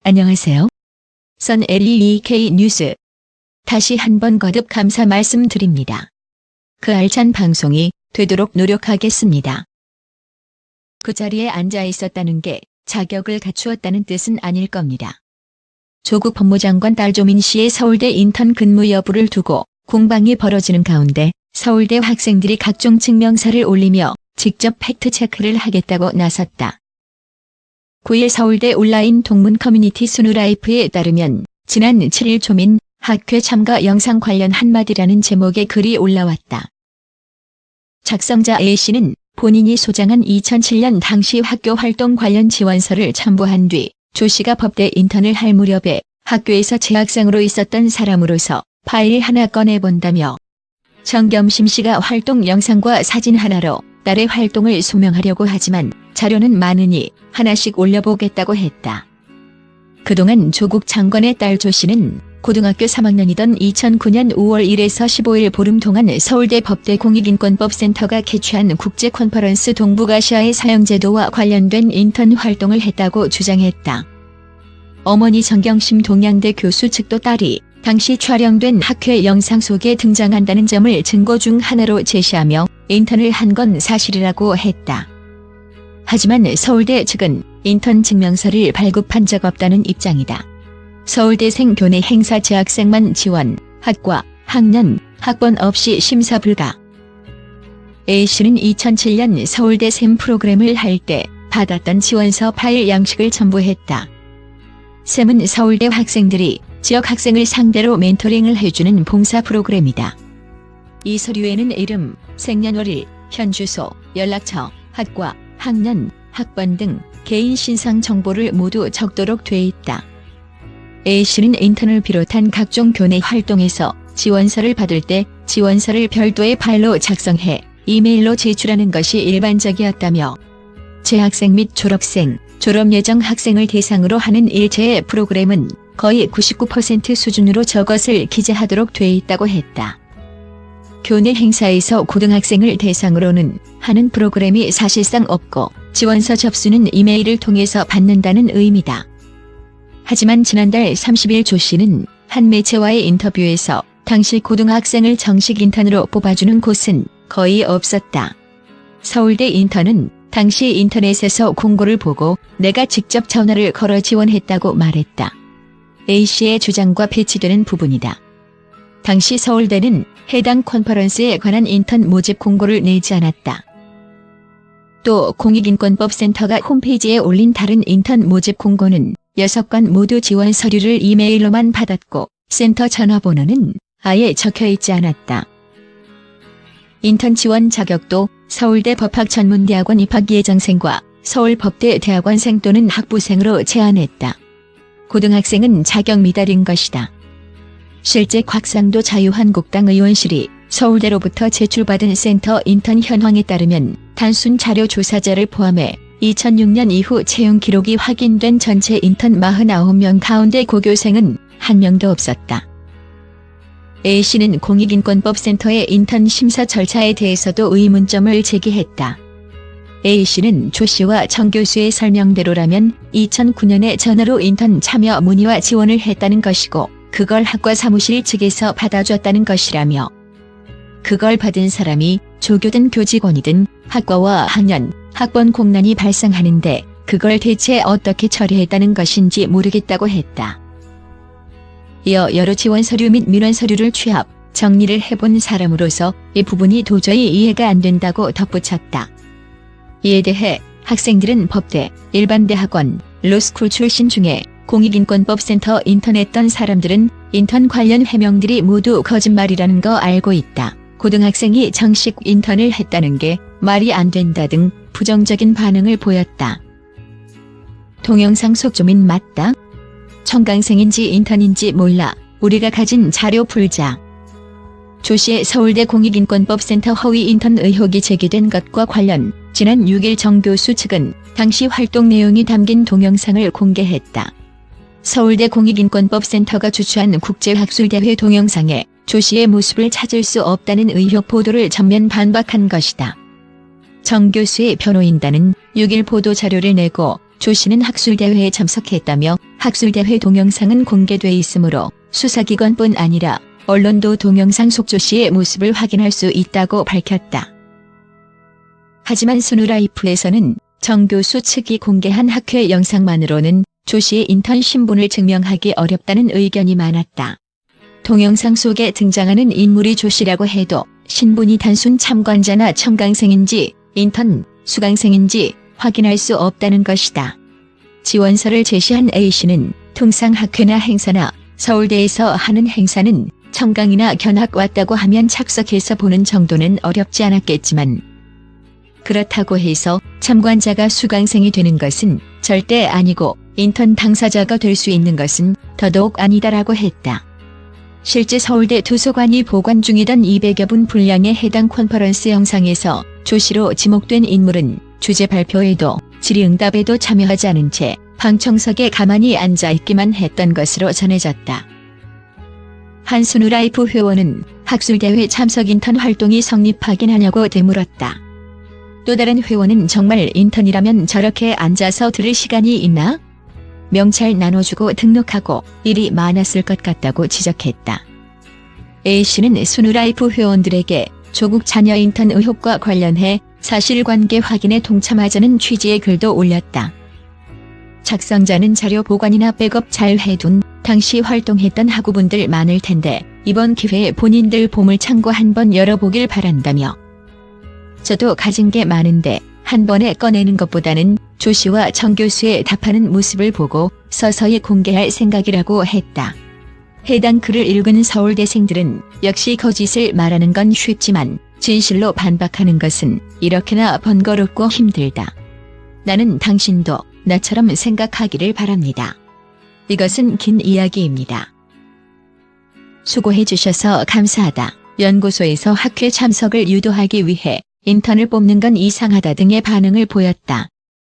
안녕하세요. 선 LEK 뉴스. 다시 한번 거듭 감사 말씀드립니다. 그 알찬 방송이 되도록 노력하겠습니다. 그 자리에 앉아 있었다는 게 자격을 갖추었다는 뜻은 아닐 겁니다. 조국 법무장관 딸 조민 씨의 서울대 인턴 근무 여부를 두고 공방이 벌어지는 가운데 서울대 학생들이 각종 증명서를 올리며 직접 팩트체크를 하겠다고 나섰다. 9일 서울대 온라인 동문 커뮤니티 스누라이프에 따르면 지난 7일 조민 학회 참가 영상 관련 한마디라는 제목의 글이 올라왔다. 작성자 A씨는 본인이 소장한 2007년 당시 학교 활동 관련 지원서를 첨부한 뒤 조씨가 법대 인턴을 할 무렵에 학교에서 재학생으로 있었던 사람으로서 파일 하나 꺼내본다며 정겸심 씨가 활동 영상과 사진 하나로 딸의 활동을 소명하려고 하지만 자료는 많으니 하나씩 올려보겠다고 했다. 그동안 조국 장관의 딸 조 씨는 고등학교 3학년이던 2009년 5월 1일에서 15일 보름 동안 서울대 법대 공익인권법센터가 개최한 국제 컨퍼런스 동북아시아의 사형제도와 관련된 인턴 활동을 했다고 주장했다. 어머니 정경심 동양대 교수 측도 딸이 당시 촬영된 학회 영상 속에 등장한다는 점을 증거 중 하나로 제시하며 인턴을 한 건 사실이라고 했다. 하지만 서울대 측은 인턴 증명서를 발급한 적 없다는 입장이다. 서울대생 교내 행사 재학생만 지원, 학과, 학년, 학번 없이 심사 불가. A씨는 2007년 서울대 샘 프로그램을 할 때 받았던 지원서 파일 양식을 첨부했다. 샘은 서울대 학생들이 지역 학생을 상대로 멘토링을 해주는 봉사 프로그램이다. 이 서류에는 이름, 생년월일, 현주소, 연락처, 학과, 학년, 학번 등 개인 신상 정보를 모두 적도록 돼 있다. A씨는 인턴을 비롯한 각종 교내 활동에서 지원서를 받을 때 지원서를 별도의 파일로 작성해 이메일로 제출하는 것이 일반적이었다며 재학생 및 졸업생, 졸업 예정 학생을 대상으로 하는 일체의 프로그램은 거의 99% 수준으로 저것을 기재하도록 돼 있다고 했다. 교내 행사에서 고등학생을 대상으로는 하는 프로그램이 사실상 없고 지원서 접수는 이메일을 통해서 받는다는 의미다. 하지만 지난달 30일 조 씨는 한 매체와의 인터뷰에서 당시 고등학생을 정식 인턴으로 뽑아주는 곳은 거의 없었다. 서울대 인턴은 당시 인터넷에서 공고를 보고 내가 직접 전화를 걸어 지원했다고 말했다. A씨의 주장과 배치되는 부분이다. 당시 서울대는 해당 컨퍼런스에 관한 인턴 모집 공고를 내지 않았다. 또 공익인권법센터가 홈페이지에 올린 다른 인턴 모집 공고는 6건 모두 지원 서류를 이메일로만 받았고 센터 전화번호는 아예 적혀있지 않았다. 인턴 지원 자격도 서울대 법학전문대학원 입학 예정생과 서울법대 대학원생 또는 학부생으로 제한했다. 고등학생은 자격 미달인 것이다. 실제 곽상도 자유한국당 의원실이 서울대로부터 제출받은 센터 인턴 현황에 따르면 단순 자료 조사자를 포함해 2006년 이후 채용 기록이 확인된 전체 인턴 49명 가운데 고교생은 한 명도 없었다. A씨는 공익인권법센터의 인턴 심사 절차에 대해서도 의문점을 제기했다. A씨는 조 씨와 정 교수의 설명대로라면 2009년에 전화로 인턴 참여 문의와 지원을 했다는 것이고 그걸 학과 사무실 측에서 받아줬다는 것이라며 그걸 받은 사람이 조교든 교직원이든 학과와 학년, 학번 공란이 발생하는데 그걸 대체 어떻게 처리했다는 것인지 모르겠다고 했다. 이어 여러 지원 서류 및 민원 서류를 취합, 정리를 해본 사람으로서 이 부분이 도저히 이해가 안 된다고 덧붙였다. 이에 대해 학생들은 법대, 일반대학원, 로스쿨 출신 중에 공익인권법센터 인턴했던 사람들은 인턴 관련 해명들이 모두 거짓말이라는 거 알고 있다. 고등학생이 정식 인턴을 했다는 게 말이 안 된다 등 부정적인 반응을 보였다. 동영상 속 조민 맞다? 청강생인지 인턴인지 몰라. 우리가 가진 자료 풀자. 조 씨의 서울대 공익인권법센터 허위 인턴 의혹이 제기된 것과 관련 지난 6일 정 교수 측은 당시 활동 내용이 담긴 동영상을 공개했다. 서울대 공익인권법센터가 주최한 국제학술대회 동영상에 조 씨의 모습을 찾을 수 없다는 의혹 보도를 전면 반박한 것이다. 정 교수의 변호인단은 6일 보도 자료를 내고 조 씨는 학술대회에 참석했다며 학술대회 동영상은 공개돼 있으므로 수사기관뿐 아니라 언론도 동영상 속 조 씨의 모습을 확인할 수 있다고 밝혔다. 하지만 스누라이프에서는 정 교수 측이 공개한 학회 영상만으로는 조 씨의 인턴 신분을 증명하기 어렵다는 의견이 많았다. 동영상 속에 등장하는 인물이 조 씨라고 해도 신분이 단순 참관자나 청강생인지 인턴, 수강생인지 확인할 수 없다는 것이다. 지원서를 제시한 A씨는 통상 학회나 행사나 서울대에서 하는 행사는 청강이나 견학 왔다고 하면 착석해서 보는 정도는 어렵지 않았겠지만 그렇다고 해서 참관자가 수강생이 되는 것은 절대 아니고 인턴 당사자가 될 수 있는 것은 더더욱 아니다라고 했다. 실제 서울대 도서관이 보관 중이던 200여 분 분량의 해당 컨퍼런스 영상에서 조 씨로 지목된 인물은 주제 발표에도 질의응답에도 참여하지 않은 채 방청석에 가만히 앉아있기만 했던 것으로 전해졌다. 한 스누라이프 회원은 학술대회 참석 인턴 활동이 성립하긴 하냐고 되물었다. 또 다른 회원은 정말 인턴이라면 저렇게 앉아서 들을 시간이 있나? 명찰 나눠주고 등록하고 일이 많았을 것 같다고 지적했다. A씨는 스누라이프 회원들에게 조국 자녀 인턴 의혹과 관련해 사실관계 확인에 동참하자는 취지의 글도 올렸다. 작성자는 자료 보관이나 백업 잘 해둔 당시 활동했던 학우분들 많을 텐데 이번 기회에 본인들 보물 창고 한번 열어보길 바란다며 저도 가진 게 많은데 한 번에 꺼내는 것보다는 조 씨와 정 교수의 답하는 모습을 보고 서서히 공개할 생각이라고 했다. 해당 글을 읽은 서울대생들은 역시 거짓을 말하는 건 쉽지만 진실로 반박하는 것은 이렇게나 번거롭고 힘들다. 나는 당신도 나처럼 생각하기를 바랍니다. 이것은 긴 이야기입니다. 수고해 주셔서 감사하다. 연구소에서 학회 참석을 유도하기 위해 인턴을 뽑는 건 이상하다 등의 반응을 보였다.